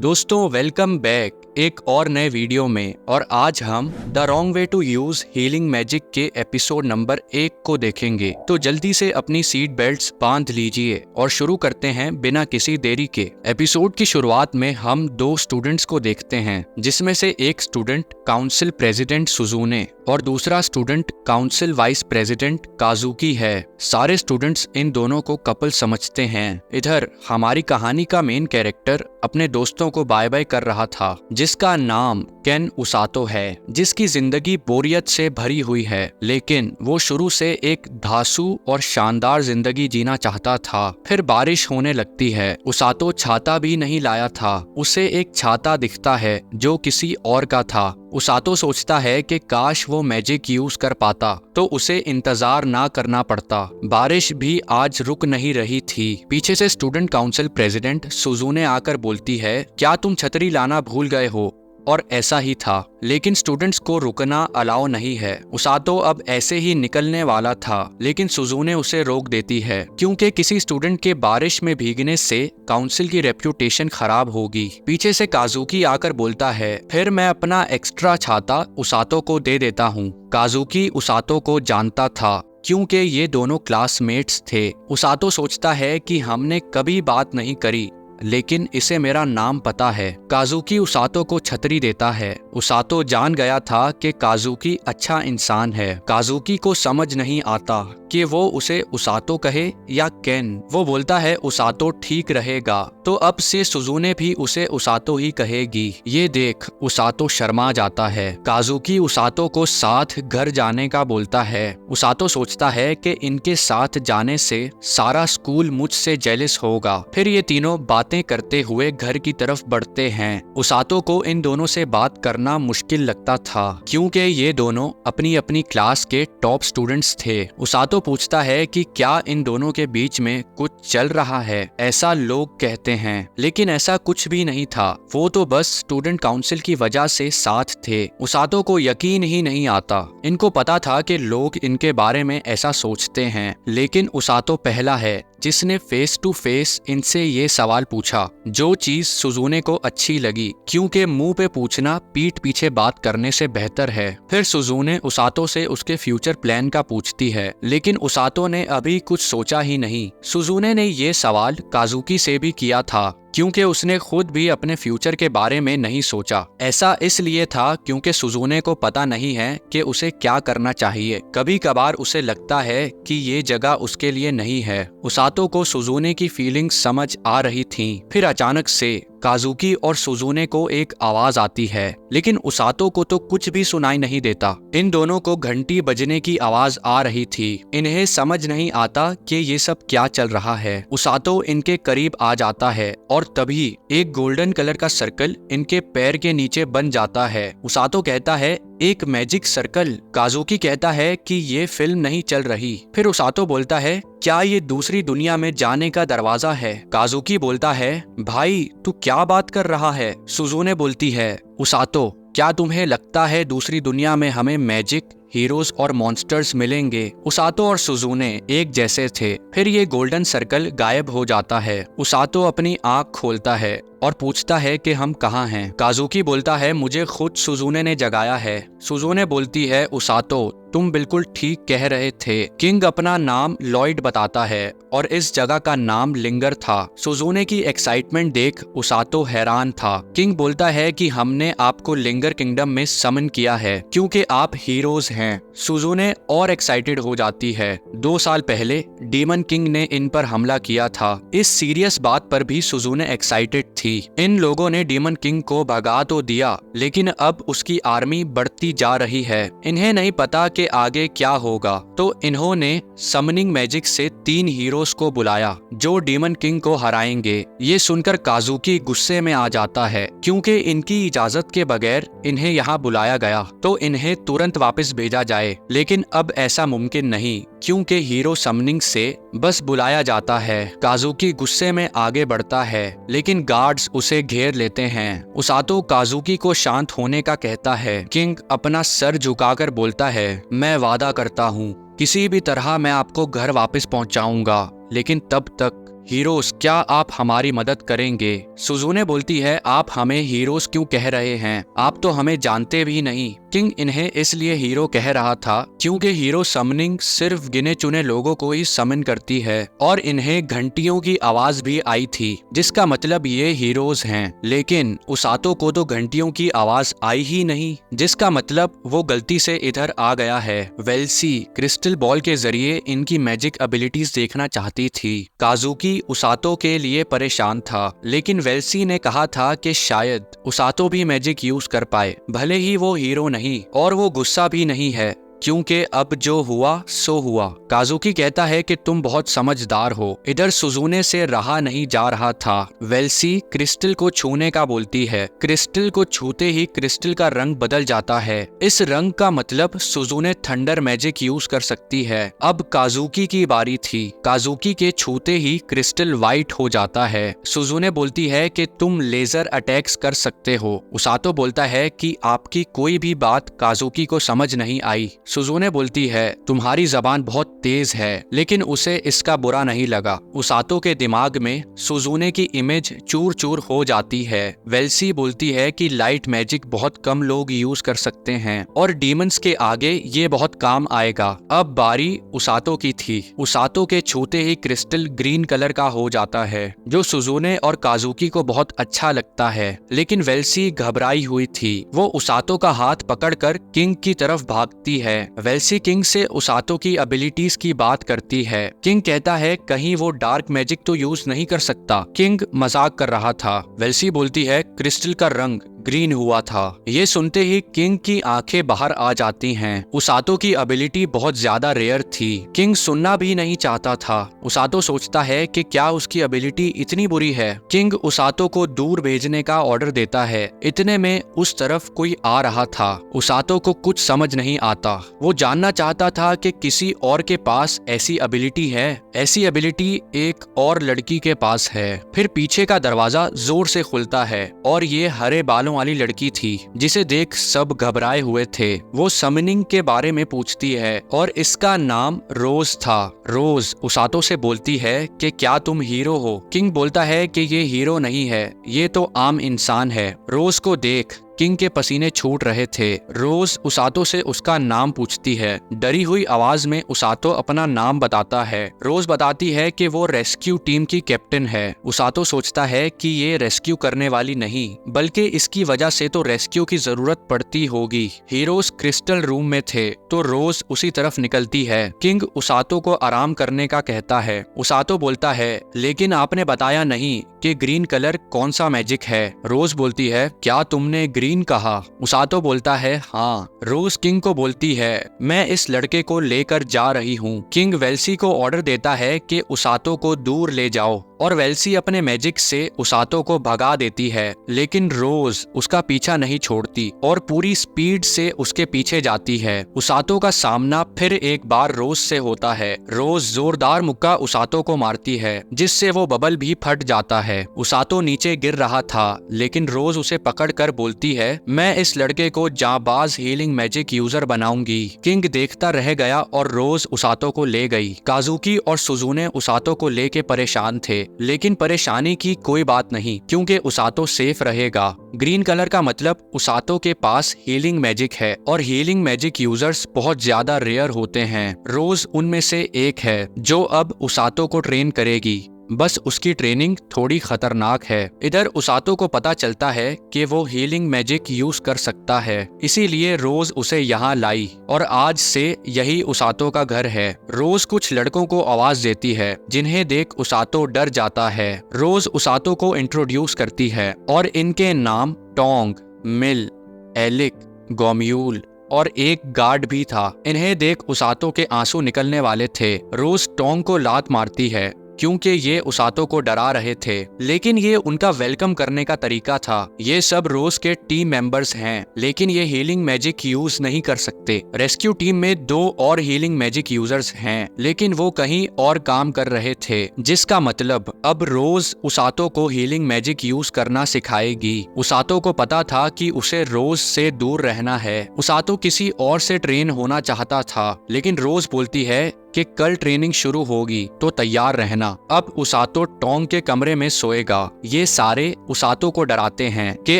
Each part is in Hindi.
दोस्तों वेलकम बैक एक और नए वीडियो में। और आज हम the wrong way to use healing magic के एपिसोड नंबर 1 को देखेंगे। तो जल्दी से अपनी सीट बेल्ट्स बांध लीजिए और शुरू करते हैं बिना किसी देरी के। एपिसोड की शुरुआत में हम दो स्टूडेंट्स को देखते हैं, जिसमें से एक स्टूडेंट काउंसिल प्रेसिडेंट सुजुने और दूसरा स्टूडेंट काउंसिल वाइस प्रेसिडेंट काजुकी है। सारे स्टूडेंट्स इन दोनों को कपल समझते हैं। इधर हमारी कहानी का मेन कैरेक्टर अपने दोस्तों को बाय बाय कर रहा था, जिसका नाम केन उसातो है, जिसकी जिंदगी बोरियत से भरी हुई है, लेकिन वो शुरू से एक धांसू और शानदार जिंदगी जीना चाहता था। फिर बारिश होने लगती है। उसातो छाता भी नहीं लाया था। उसे एक छाता दिखता है जो किसी और का था। उसातो सोचता है कि काश वो मैजिक यूज कर पाता तो उसे इंतजार ना करना पड़ता। बारिश भी आज रुक नहीं रही थी। पीछे से स्टूडेंट काउंसिल प्रेसिडेंट सुजुने आकर बोलती है, क्या तुम छतरी लाना भूल गए हो? और ऐसा ही था, लेकिन स्टूडेंट्स को रुकना अलाउ नहीं है। उसातो अब ऐसे ही निकलने वाला था, लेकिन सुजुने उसे रोक देती है, क्योंकि किसी स्टूडेंट के बारिश में भीगने से काउंसिल की रेप्यूटेशन खराब होगी। पीछे से काजुकी आकर बोलता है, फिर मैं अपना एक्स्ट्रा छाता उसातो को दे देता हूँ। काजुकी उसातो को जानता था, क्योंकि ये दोनों क्लासमेट्स थे। उसातो सोचता है कि हमने कभी बात नहीं करी, लेकिन इसे मेरा नाम पता है। काजुकी उसातो को छतरी देता है। उसातो जान गया था कि काजुकी अच्छा इंसान है। काजुकी को समझ नहीं आता कि वो उसे उसातो कहे या केन। वो बोलता है उसातो ठीक रहेगा, तो अब से सुजुने भी उसे उसातो ही कहेगी। ये देख उसातो शर्मा जाता है। काजुकी उसातो को साथ घर जाने का बोलता है। उसातो सोचता है कि इनके साथ जाने से सारा स्कूल मुझसे जेलस होगा। फिर ये तीनों बातें करते हुए घर की तरफ बढ़ते हैं। उसातो को इन दोनों से बात करना मुश्किल लगता था, क्योंकि ये दोनों अपनी अपनी क्लास के टॉप स्टूडेंट्स थे। उसातो पूछता है कि क्या इन दोनों के बीच में कुछ चल रहा है। ऐसा लोग कहते हैं, लेकिन ऐसा कुछ भी नहीं था। वो तो बस स्टूडेंट काउंसिल की वजह से साथ थे। उसातो को यकीन ही नहीं आता। इनको पता था कि लोग इनके बारे में ऐसा सोचते हैं, लेकिन उसातो पहला है जिसने फेस टू फेस इनसे ये सवाल पूछा, जो चीज सुजुने को अच्छी लगी, क्योंकि मुंह पे पूछना पीठ पीछे बात करने से बेहतर है। फिर सुजुने उसातो से उसके फ्यूचर प्लान का पूछती है, लेकिन उसातो ने अभी कुछ सोचा ही नहीं। सुजुने ने ये सवाल काजुकी से भी किया था, क्योंकि उसने खुद भी अपने फ्यूचर के बारे में नहीं सोचा। ऐसा इसलिए था क्योंकि सुजुने को पता नहीं है कि उसे क्या करना चाहिए। कभी कभार उसे लगता है कि ये जगह उसके लिए नहीं है। उसातो को सुजुने की फीलिंग्स समझ आ रही थीं। फिर अचानक से काजुकी और सुजुने को एक आवाज आती है, लेकिन उसातो को तो कुछ भी सुनाई नहीं देता। इन दोनों को घंटी बजने की आवाज आ रही थी। इन्हें समझ नहीं आता कि ये सब क्या चल रहा है। उसातो इनके करीब आ जाता है और तभी एक गोल्डन कलर का सर्कल इनके पैर के नीचे बन जाता है। उसातो कहता है, एक मैजिक सर्कल। काजुकी कहता है कि ये फिल्म नहीं चल रही। फिर उसातो बोलता है, क्या ये दूसरी दुनिया में जाने का दरवाजा है? काजुकी बोलता है, भाई तू क्या बात कर रहा है? सुजुने बोलती है, उसातो क्या तुम्हें लगता है दूसरी दुनिया में हमें मैजिक, हीरोज और मॉन्स्टर्स मिलेंगे? उसातो और सुजुने एक जैसे थे। फिर ये गोल्डन सर्कल गायब हो जाता है। उसातो अपनी आंख खोलता है और पूछता है कि हम कहाँ हैं। काजुकी बोलता है, मुझे खुद सुजुने ने जगाया है। सुजुने बोलती है, उसातो तुम बिल्कुल ठीक कह रहे थे। किंग अपना नाम लॉयड बताता है और इस जगह का नाम लिंगर था। सुजुने की एक्साइटमेंट देख उसातो हैरान था। किंग बोलता है कि हमने आपको लिंगर किंगडम में समन किया है, क्योंकि आप हीरोज हैं। सुजुने और एक्साइटेड हो जाती है। 2 साल पहले डीमन किंग ने इन पर हमला किया था। इस सीरियस बात पर भी सुजुने एक्साइटेड थी। इन लोगों ने डीमन किंग को भगा तो दिया, लेकिन अब उसकी आर्मी बढ़ती जा रही है। इन्हें नहीं पता कि आगे क्या होगा, तो इन्होंने समनिंग मैजिक से 3 हीरोज को बुलाया जो डीमन किंग को हराएंगे। ये सुनकर काजुकी गुस्से में आ जाता है, क्योंकि इनकी इजाजत के बगैर इन्हें यहाँ बुलाया गया, तो इन्हें तुरंत वापस भेजा जाए। लेकिन अब ऐसा मुमकिन नहीं, क्योंकि हीरो समनिंग से बस बुलाया जाता है। काजुकी गुस्से में आगे बढ़ता है, लेकिन गार्ड्स उसे घेर लेते हैं। उसातो काजुकी को शांत होने का कहता है। किंग अपना सर झुकाकर बोलता है, मैं वादा करता हूँ किसी भी तरह मैं आपको घर वापस पहुँचाऊंगा, लेकिन तब तक हीरोज क्या आप हमारी मदद करेंगे? सुजुने बोलती है, आप हमें हीरोज क्यों कह रहे हैं? आप तो हमें जानते भी नहीं। किंग इन्हें इसलिए हीरो कह रहा था क्योंकि हीरो समनिंग सिर्फ गिने चुने लोगों को ही समन करती है और इन्हें घंटियों की आवाज भी आई थी, जिसका मतलब ये हीरोज हैं। लेकिन उसातो को तो घंटियों की आवाज आई ही नहीं, जिसका मतलब वो गलती से इधर आ गया है। वेल्सी क्रिस्टल बॉल के जरिए इनकी मैजिक एबिलिटीज देखना चाहती थी। काजुकी उसातो के लिए परेशान था, लेकिन वेल्सी ने कहा था कि शायद उसातो भी मैजिक यूज कर पाए, भले ही वो हीरो नहीं, और वो गुस्सा भी नहीं है क्योंकि अब जो हुआ सो हुआ। काजुकी कहता है कि तुम बहुत समझदार हो। इधर सुजुने से रहा नहीं जा रहा था। वेल्सी क्रिस्टल को छूने का बोलती है। क्रिस्टल को छूते ही क्रिस्टल का रंग बदल जाता है। इस रंग का मतलब सुजुने थंडर मैजिक यूज कर सकती है। अब काजुकी की बारी थी। काजुकी के छूते ही क्रिस्टल व्हाइट हो जाता है। सुजुने बोलती है कि तुम लेजर अटैक्स कर सकते हो। उसातो बोलता है कि आपकी कोई भी बात काजुकी को समझ नहीं आई। सुजुने बोलती है, तुम्हारी जबान बहुत तेज है, लेकिन उसे इसका बुरा नहीं लगा। उसातो के दिमाग में सुजुने की इमेज चूर चूर हो जाती है। वेल्सी बोलती है कि लाइट मैजिक बहुत कम लोग यूज कर सकते हैं और डीमंस के आगे ये बहुत काम आएगा। अब बारी उसातो की थी। उसातो के छूते ही क्रिस्टल ग्रीन कलर का हो जाता है, जो सुजुने और काजुकी को बहुत अच्छा लगता है। लेकिन वेल्सी घबराई हुई थी। वो उसातो का हाथ पकड़कर किंग की तरफ भागती है। वेल्सी किंग से उसातो की एबिलिटीज की बात करती है। किंग कहता है कहीं वो डार्क मैजिक तो यूज नहीं कर सकता। किंग मजाक कर रहा था। वेल्सी बोलती है क्रिस्टल का रंग ग्रीन हुआ था। ये सुनते ही किंग की आंखें बाहर आ जाती हैं। उसातो की एबिलिटी बहुत ज्यादा रेयर थी। किंग सुनना भी नहीं चाहता था। उसातो सोचता है कि क्या उसकी एबिलिटी इतनी बुरी है। किंग उसातो को दूर भेजने का ऑर्डर देता है। इतने में उस तरफ कोई आ रहा था। उसातो को कुछ समझ नहीं आता। वो जानना चाहता था कि किसी और के पास ऐसी एबिलिटी है। ऐसी एबिलिटी एक और लड़की के पास है। फिर पीछे का दरवाजा जोर से खुलता है और ये हरे बालों वाली लड़की थी, जिसे देख सब घबराए हुए थे। वो समनिंग के बारे में पूछती है और इसका नाम रोज था। रोज उसातो से बोलती है कि क्या तुम हीरो हो? किंग बोलता है कि ये हीरो नहीं है, ये तो आम इंसान है। रोज को देख। किंग के पसीने छूट रहे थे। रोज उसातो से उसका नाम पूछती है। डरी हुई आवाज में उसातो अपना नाम बताता है। रोज बताती है कि वो रेस्क्यू टीम की कैप्टन है। उसातो सोचता है कि ये रेस्क्यू करने वाली नहीं, बल्कि इसकी वजह से तो रेस्क्यू की जरूरत पड़ती होगी। हीरोज क्रिस्टल रूम में थे तो रोज उसी तरफ निकलती है। किंग उसातो को आराम करने का कहता है। उसातो बोलता है, लेकिन आपने बताया नहीं कि ग्रीन कलर कौन सा मैजिक है। रोज बोलती है, क्या तुमने ग्रीन कहा? उसातो बोलता है, हाँ। रोज किंग को बोलती है, मैं इस लड़के को लेकर जा रही हूँ। किंग वेल्सी को ऑर्डर देता है कि उसातो को दूर ले जाओ और वेल्सी अपने मैजिक से उसातो को भगा देती है। लेकिन रोज उसका पीछा नहीं छोड़ती और पूरी स्पीड से उसके पीछे जाती है। उसातो का सामना फिर एक बार रोज से होता है। रोज जोरदार मुक्का उसातो को मारती है, जिससे वो बबल भी फट जाता है। उसातो नीचे गिर रहा था, लेकिन रोज उसे पकड़कर बोलती है, मैं इस लड़के को जांबाज हीलिंग मैजिक यूजर बनाऊंगी। किंग देखता रह गया और रोज उसातो को ले गई। काजुकी और सुजुने उसातो को लेके परेशान थे, लेकिन परेशानी की कोई बात नहीं क्योंकि उसातो सेफ रहेगा। ग्रीन कलर का मतलब उसातो के पास हीलिंग मैजिक है और हीलिंग मैजिक यूजर्स बहुत ज्यादा रेयर होते हैं। रोज उनमें से एक है जो अब उसातो को ट्रेन करेगी। बस उसकी ट्रेनिंग थोड़ी खतरनाक है। इधर उसातो को पता चलता है कि वो हीलिंग मैजिक यूज कर सकता है, इसीलिए रोज उसे यहाँ लाई और आज से यही उसातो का घर है। रोज कुछ लड़कों को आवाज देती है, जिन्हें देख उसातो डर जाता है। रोज उसातो को इंट्रोड्यूस करती है और इनके नाम टोंग, मिल, एलिक, गोम्यूल और एक गार्ड भी था। इन्हें देख उसातो के आंसू निकलने वाले थे। रोज टोंग को लात मारती है क्योंकि ये उसातो को डरा रहे थे, लेकिन ये उनका वेलकम करने का तरीका था। ये सब रोज के टीम मेंबर्स हैं, लेकिन ये हीलिंग मैजिक यूज नहीं कर सकते। रेस्क्यू टीम में 2 और हीलिंग मैजिक यूजर्स हैं, लेकिन वो कहीं और काम कर रहे थे, जिसका मतलब अब रोज उसातो को हीलिंग मैजिक यूज करना सिखाएगी। उसातो को पता था कि उसे रोज से दूर रहना है। उसातो किसी और से ट्रेन होना चाहता था, लेकिन रोज बोलती है कि कल ट्रेनिंग शुरू होगी तो तैयार रहना। अब उसातो टोंग के कमरे में सोएगा। ये सारे उसातो को डराते हैं कि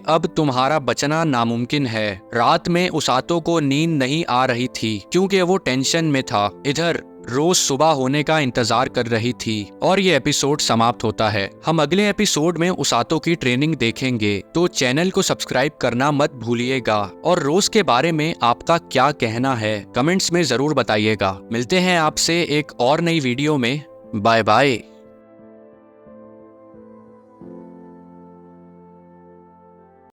अब तुम्हारा बचना नामुमकिन है। रात में उसातो को नींद नहीं आ रही थी क्योंकि वो टेंशन में था। इधर रोज सुबह होने का इंतजार कर रही थी और ये एपिसोड समाप्त होता है। हम अगले एपिसोड में उसातो की ट्रेनिंग देखेंगे, तो चैनल को सब्सक्राइब करना मत भूलिएगा। और रोज के बारे में आपका क्या कहना है कमेंट्स में जरूर बताइएगा। मिलते हैं आपसे एक और नई वीडियो में। Bye bye.